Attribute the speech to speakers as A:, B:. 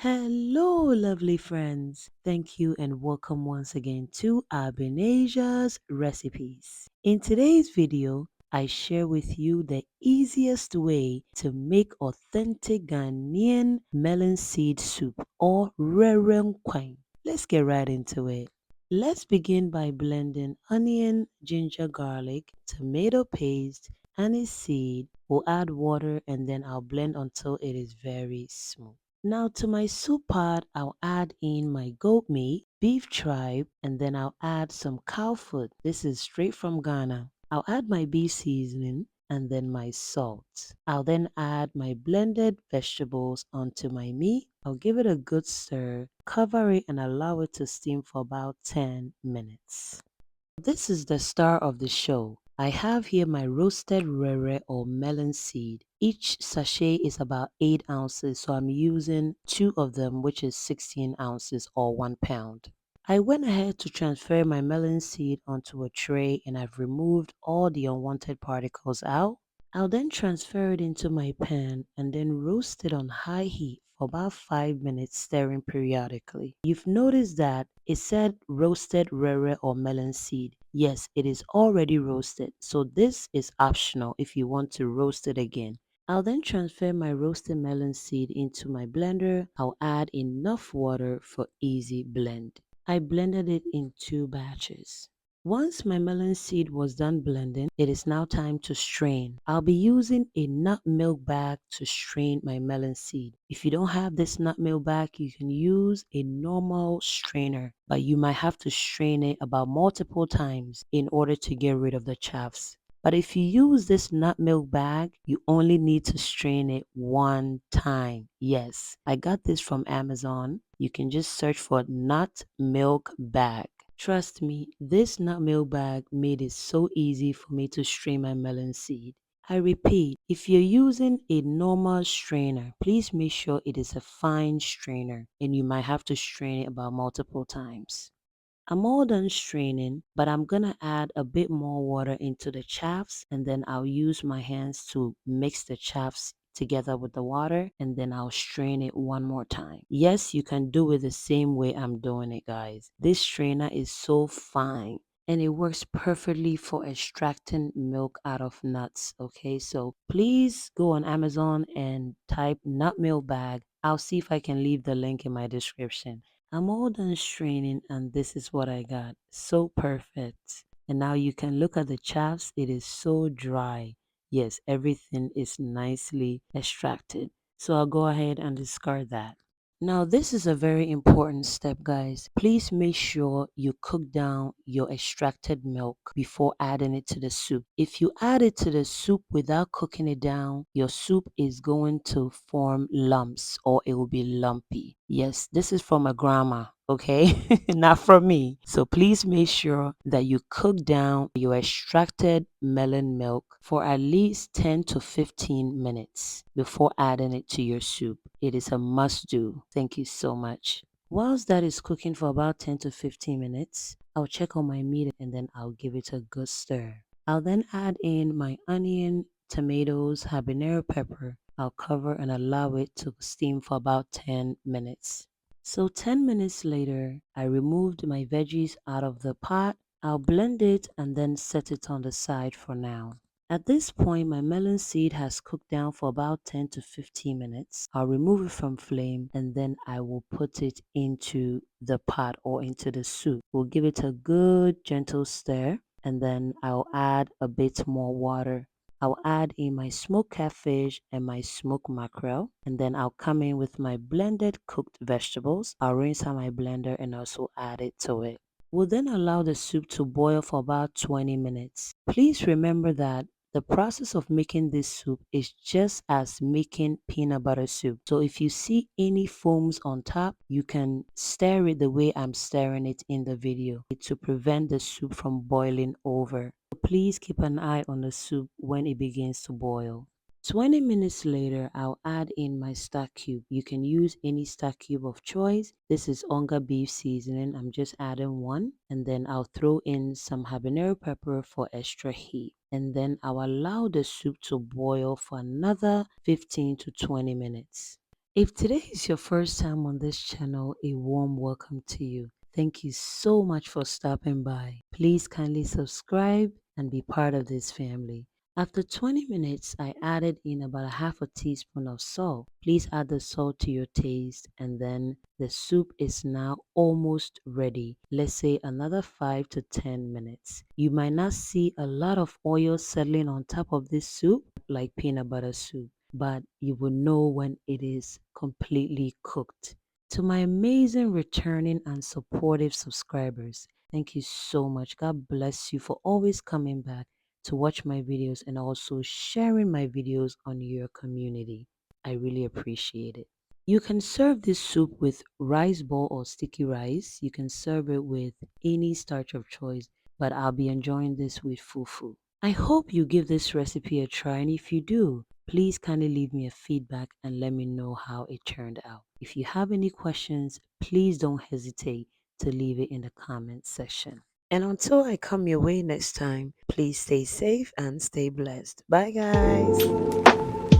A: Hello, lovely friends. Thank you and welcome once again to Abinasia's Recipes. In today's video, I share with you the easiest way to make authentic Ghanaian melon seed soup or Nkwan. Let's get right into it. Let's begin by blending onion, ginger, garlic, tomato paste, anise seed. We'll add water and then I'll blend until it is very smooth. Now to my soup pot, I'll add in my goat meat, beef tripe, and then I'll add some cow foot. This is straight from Ghana. I'll add my beef seasoning and then my salt. I'll then add my blended vegetables onto my meat. I'll give it a good stir, cover it and allow it to steam for about 10 minutes. This is the star of the show. I have here my roasted werewere or melon seed. Each sachet is about 8 ounces, so I'm using 2 of them, which is 16 ounces or 1 pound. I went ahead to transfer my melon seed onto a tray and I've removed all the unwanted particles out. I'll then transfer it into my pan and then roast it on high heat for about 5 minutes, stirring periodically. You've noticed that it said roasted rere or melon seed. Yes, it is already roasted, so this is optional if you want to roast it again. I'll then transfer my roasted melon seed into my blender. I'll add enough water for easy blend. I blended it in 2 batches. Once my melon seed was done blending, it is now time to strain. I'll be using a nut milk bag to strain my melon seed. If you don't have this nut milk bag, you can use a normal strainer, but you might have to strain it about multiple times in order to get rid of the chaffs. But if you use this nut milk bag, you only need to strain it one time. Yes, I got this from Amazon. You can just search for nut milk bag. Trust me, this nut milk bag made it so easy for me to strain my melon seed. I repeat, if you're using a normal strainer, please make sure it is a fine strainer and you might have to strain it about multiple times. I'm all done straining, but I'm gonna add a bit more water into the chaffs and then I'll use my hands to mix the chaffs together with the water and then I'll strain it one more time. Yes, you can do it the same way I'm doing it, guys. This strainer is so fine and it works perfectly for extracting milk out of nuts. Okay, so please go on Amazon and type nut milk bag. I'll see if I can leave the link in my description. I'm all done straining and this is what I got. So perfect. And now you can look at the chaffs. It is so dry. Yes, everything is nicely extracted. So I'll go ahead and discard that. Now, this is a very important step, guys. Please make sure you cook down your extracted milk before adding it to the soup. If you add it to the soup without cooking it down, your soup is going to form lumps or it will be lumpy. Yes, this is from a grandma, okay? Not from me. So please make sure that you cook down your extracted melon milk for at least 10 to 15 minutes before adding it to your soup. It is a must do. Thank you so much. Whilst that is cooking for about 10 to 15 minutes, I'll check on my meat and then I'll give it a good stir. I'll then add in my onion, tomatoes, habanero pepper. I'll cover and allow it to steam for about 10 minutes. So 10 minutes later, I removed my veggies out of the pot. I'll blend it and then set it on the side for now. At this point, my melon seed has cooked down for about 10 to 15 minutes. I'll remove it from flame and then I will put it into the pot or into the soup. We'll give it a good gentle stir and then I'll add a bit more water. I'll add in my smoked catfish and my smoked mackerel and then I'll come in with my blended cooked vegetables. I'll rinse out my blender and also add it to it. We'll then allow the soup to boil for about 20 minutes. Please remember that the process of making this soup is just as making peanut butter soup. So if you see any foams on top, you can stir it the way I'm stirring it in the video to prevent the soup from boiling over. So please keep an eye on the soup when it begins to boil. 20 minutes later, I'll add in my stock cube. You can use any stock cube of choice. This is Onga beef seasoning. I'm just adding one. And then I'll throw in some habanero pepper for extra heat. And then I'll allow the soup to boil for another 15 to 20 minutes. If today is your first time on this channel, a warm welcome to you. Thank you so much for stopping by. Please kindly subscribe and be part of this family. After 20 minutes, I added in about a half a teaspoon of salt. Please add the salt to your taste, and then the soup is now almost ready. Let's say another 5 to 10 minutes. You might not see a lot of oil settling on top of this soup like peanut butter soup, but you will know when it is completely cooked. To my amazing returning and supportive subscribers, thank you so much. God bless you for always coming back to watch my videos and also sharing my videos on your community. I really appreciate it. You can serve this soup with rice ball or sticky rice. You can serve it with any starch of choice, but I'll be enjoying this with fufu. I hope you give this recipe a try, and if you do, please kindly leave me a feedback and let me know how it turned out. If you have any questions, please don't hesitate to leave it in the comment section. And until I come your way next time, please stay safe and stay blessed. Bye, guys.